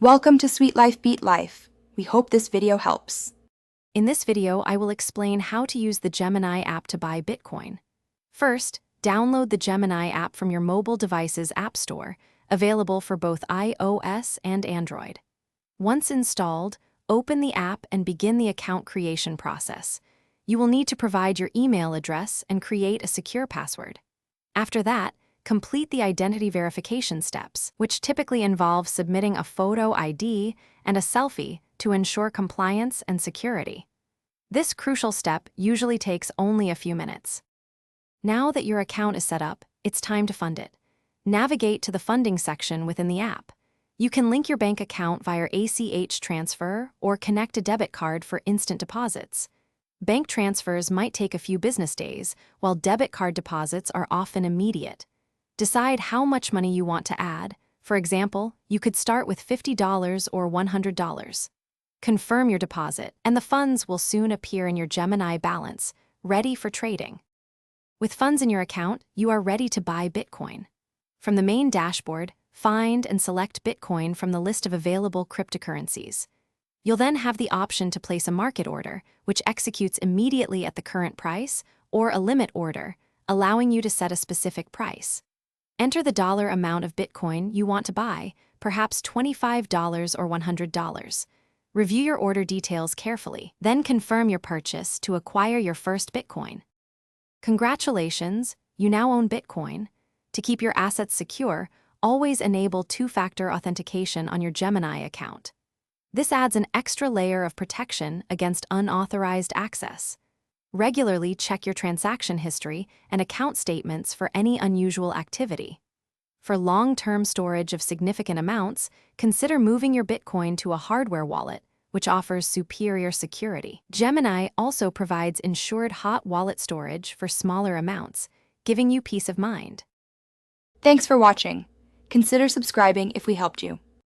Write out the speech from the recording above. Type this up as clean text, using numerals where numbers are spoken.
Welcome to Sweet Life Beat Life. We hope this video helps. In this video, I will explain how to use the Gemini app to buy Bitcoin. First, download the Gemini app from your mobile device's app store, available for both iOS and Android. Once installed, open the app and begin the account creation process. You will need to provide your email address and create a secure password. After that, complete the identity verification steps, which typically involve submitting a photo ID and a selfie to ensure compliance and security. This crucial step usually takes only a few minutes. Now that your account is set up, it's time to fund it. Navigate to the funding section within the app. You can link your bank account via ACH transfer or connect a debit card for instant deposits. Bank transfers might take a few business days, while debit card deposits are often immediate. Decide how much money you want to add. For example, you could start with $50 or $100. Confirm your deposit, and the funds will soon appear in your Gemini balance, ready for trading. With funds in your account, you are ready to buy Bitcoin. From the main dashboard, find and select Bitcoin from the list of available cryptocurrencies. You'll then have the option to place a market order, which executes immediately at the current price, or a limit order, allowing you to set a specific price. Enter the dollar amount of Bitcoin you want to buy, perhaps $25 or $100. Review your order details carefully, then confirm your purchase to acquire your first Bitcoin. Congratulations, you now own Bitcoin. To keep your assets secure, always enable two-factor authentication on your Gemini account. This adds an extra layer of protection against unauthorized access. Regularly check your transaction history and account statements for any unusual activity. For long-term storage of significant amounts, consider moving your Bitcoin to a hardware wallet, which offers superior security. Gemini also provides insured hot wallet storage for smaller amounts, giving you peace of mind. Thanks for watching. Consider subscribing if we helped you.